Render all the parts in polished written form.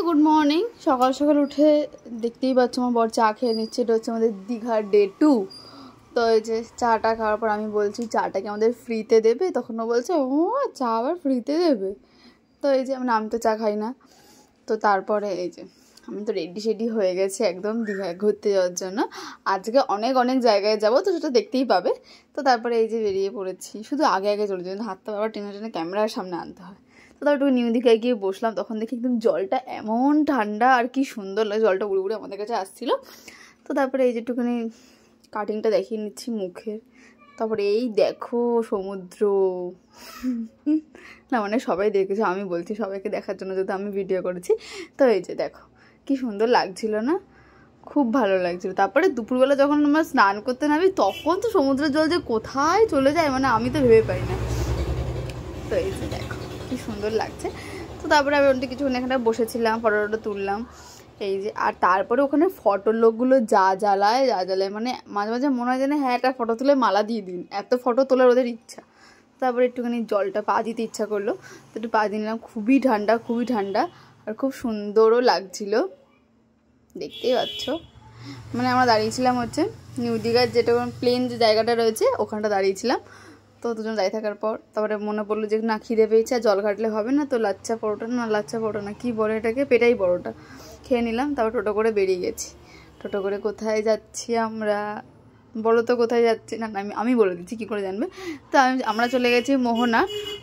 Good morning. সকাল সকাল উঠে দেখতেই পাচ্ছ আমার বর চা খেয়ে নিচ্ছে। এটা হচ্ছে আমাদের দীঘার ডে 2। তো এই যে চাটা খাওয়ার পর আমি বলছি চাটা কি আমাদের ফ্রিতে দেবে, তখন ও বলছে ও চা আবার ফ্রিতে দেবে। তো এই যে আমি তো চা খাই না। তো তারপরে এই যে আমি তো রেডি হয়ে গেছি একদম দীঘায় ঘুরতে যাওয়ার জন্য। আজকে অনেক জায়গায় যাবো, তো সেটা দেখতেই পাবে। তো তারপরে এই যে বেরিয়ে পড়েছি, শুধু আগে চলে যাই, হাতটা আবার টেনে ক্যামেরার সামনে আনতে হয়। তো তারপর একটু নিউ দীঘায় গিয়ে বসলাম, তখন দেখি একদম জলটা এমন ঠান্ডা আর কি সুন্দর লাগে, জলটা উড়ে উড়ে আমাদের কাছে আসছিলো। তো তারপরে এই যে একটুখানি কাটিংটা দেখিয়ে নিচ্ছি মুখের। তারপরে এই দেখো সমুদ্র না, মানে সবাই দেখেছে, আমি বলছি সবাইকে দেখার জন্য যদি আমি ভিডিও করেছি। তো এই যে দেখো কি সুন্দর লাগছিল না, খুব ভালো লাগছিল। তারপরে দুপুরবেলা যখন আমরা স্নান করতে নামি তখন তো সমুদ্রের জল যে কোথায় চলে যায় মানে আমি তো ভেবে পাই না। তো এই যে দেখো কি সুন্দর লাগছে। তো তারপরে আমি ওখানে কিছুক্ষণ এখানে বসেছিলাম, ফটো তুললাম এই যে। আর তারপরে ওখানে ফটোর লোকগুলো যা জ্বালায় মানে মাঝে মাঝে মনে হয় যেন হ্যাঁ একটা ফটো তুলে মালা দিয়ে দিন, এত ফটো তোলার ওদের ইচ্ছা। তারপরে একটুখানি জলটা পা দিতে ইচ্ছা করলো, তো একটু পা দিয়ে নিলাম। খুবই ঠান্ডা আর খুব সুন্দরও লাগছিল, দেখতেই পাচ্ছ। মানে আমরা দাঁড়িয়েছিলাম হচ্ছে নিউ দীঘার যেটা প্লেন যে জায়গাটা রয়েছে ওখানটা দাঁড়িয়েছিলাম। তো দুজন দাঁড়িয়ে থাকার পর তারপরে মনে পড়লো যে না খিদে পেয়েছে, আর জল ঘাটলে হবে না, তো লাচ্চা পরোটা না কি বলে এটাকে, পেটাই পরোটা খেয়ে নিলাম। তারপর টোটো করে বেরিয়ে গেছি। টোটো করে কোথায় যাচ্ছি আমরা বলো তো, কোথায় যাচ্ছি? না আমি বলে দিচ্ছি, কী করে জানবে। তো আমরা চলে গেছি মোহনা।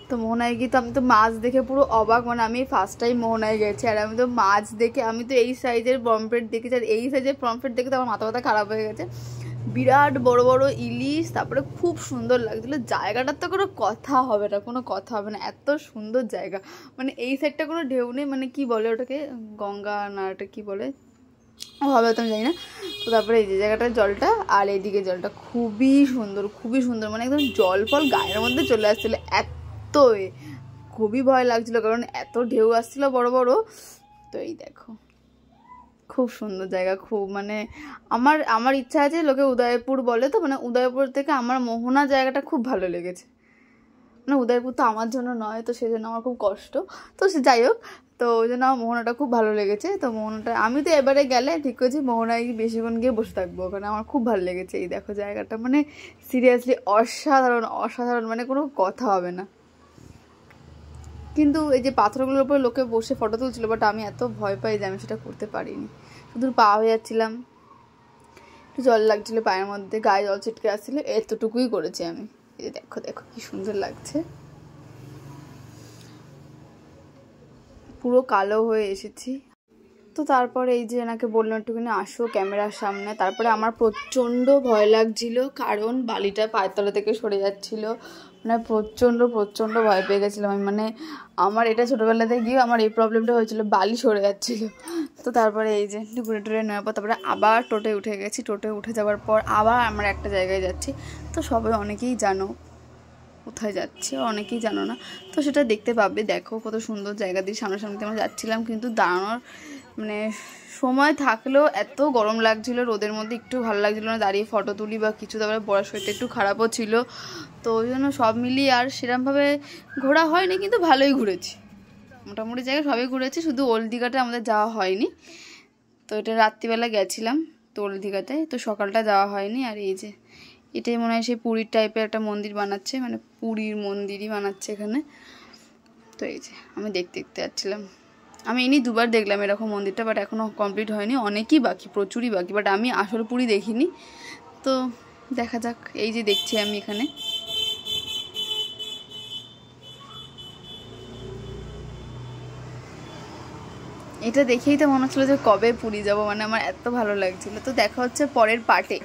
তো মোহনায় গিয়ে তো আমি তো মাছ দেখে পুরো অবাক, মানে আমি ফার্স্ট টাইম মোহনায় গেছি আর আমি তো মাছ দেখে, আমি তো এই সাইজের পমফ্রেট দেখেছি, আর এই সাইজের পমফ্রেট দেখে তো আমার মাথা খারাপ হয়ে গেছে। বিরাট বড় ইলিশ, তারপরে খুব সুন্দর লাগছিলো। জায়গাটার তো কোনো কথা হবে না, এত সুন্দর জায়গা। মানে এই সাইডটা কোনো ঢেউ নেই, মানে কি বলে ওটাকে, গঙ্গা না ওটা কি বলে ও হবে তো আমি জানি না। তো তারপরে এই যে জায়গাটার জলটা আর এইদিকে জলটা খুবই সুন্দর, মানে একদম জল ফল গায়ের মধ্যে চলে আসছিলো, এত খুবই ভয় লাগছিলো কারণ এত ঢেউ আসছিলো বড়। তো এই দেখো খুব সুন্দর জায়গা, খুব মানে আমার ইচ্ছা আছে, লোকে উদয়পুর বলে, তো মানে উদয়পুর থেকে আমার মোহনা জায়গাটা খুব ভালো লেগেছে। মানে উদয়পুর তো আমার জন্য নয়, তো সেই জন্য আমার খুব কষ্ট। তো সে যাই হোক, তো ওই জন্য আমার মোহনাটা খুব ভালো লেগেছে। তো মোহনাটা আমি তো এবারে গেলে ঠিক করেছি মোহনায় বেশিক্ষণ গিয়ে বসে থাকবো, ওখানে আমার খুব ভালো লেগেছে। এই দেখো জায়গাটা মানে সিরিয়াসলি অসাধারণ, মানে কোনো কথা হবে না। কিন্তু এই যে পাথরগুলোর উপর লোকে বসে ফটো তুলছিল, বাট আমি এত ভয় পাই যে আমি সেটা করতে পারিনি। শুধু পা হয়ে যাচ্ছিলাম, একটু জল লাগছিলো পায়ের মধ্যে, গায়ে জল ছিটকে আসছিলো, এতটুকুই করেছি আমি। এই যে দেখো কি সুন্দর লাগছে, পুরো কালো হয়ে এসেছি। তো তারপরে এই যে এনাকে বললাম একটুখানি আসো ক্যামেরার সামনে। তারপরে আমার প্রচণ্ড ভয় লাগছিল কারণ বালিটা পায়ের তলা থেকে সরে যাচ্ছিল, মানে প্রচণ্ড ভয় পেয়ে গেছিলাম আমি। মানে আমার এটা ছোটোবেলাতে গিয়ে আমার এই প্রবলেমটা হয়েছিল, বালি সরে যাচ্ছিল। তো তারপরে এই যে ঘুরে নেওয়ার পর তারপরে আবার টোটোয় উঠে গেছি। টোটোয় উঠে যাওয়ার পর আবার আমরা একটা জায়গায় যাচ্ছি। তো সবাই অনেকেই জানো কোথায় যাচ্ছি, অনেকেই জানো না, তো সেটা দেখতে পাবে। দেখো কত সুন্দর জায়গা দিয়ে সামনাসামনিতে আমরা যাচ্ছিলাম, কিন্তু দাঁড়ানোর মানে সময় থাকলেও এত গরম লাগছিল, রোদের মধ্যে একটু ভালো লাগছিলো না দাঁড়িয়ে ফটো তুলি বা কিছু। তারপরে বড়ার শরীরটা একটু খারাপও ছিল, তো ওই জন্য সব মিলিয়ে আর সেরকমভাবে ঘোরা হয়নি, কিন্তু ভালোই ঘুরেছি। মোটামুটি জায়গায় সবই ঘুরেছি, শুধু ওল্ড দীঘাটা আমাদের যাওয়া হয়নি। তো এটা রাত্রিবেলা গেছিলাম তো ওল্ড দীঘাটায়, তো সকালটা যাওয়া হয়নি। আর এই যে এটাই মনে হয় সেই পুরীর টাইপের একটা মন্দির বানাচ্ছে, মানে পুরীর মন্দিরই বানাচ্ছে এখানে। তো এই যে আমি দেখতে যাচ্ছিলাম, আমি এমনি দুবার দেখলাম এরকম মন্দিরটা, বাট এখনও কমপ্লিট হয়নি, অনেকই বাকি, প্রচুরই বাকি, বাট আমি আসল পুরী দেখিনি। তো দেখা যাক, এই যে দেখছি আমি এখানে। এটা দেখেই তো মনে হচ্ছিলো যে কবে পুরী যাবো, মানে আমার এত ভালো লাগছিল। তো দেখা হচ্ছে পরের পার্টে।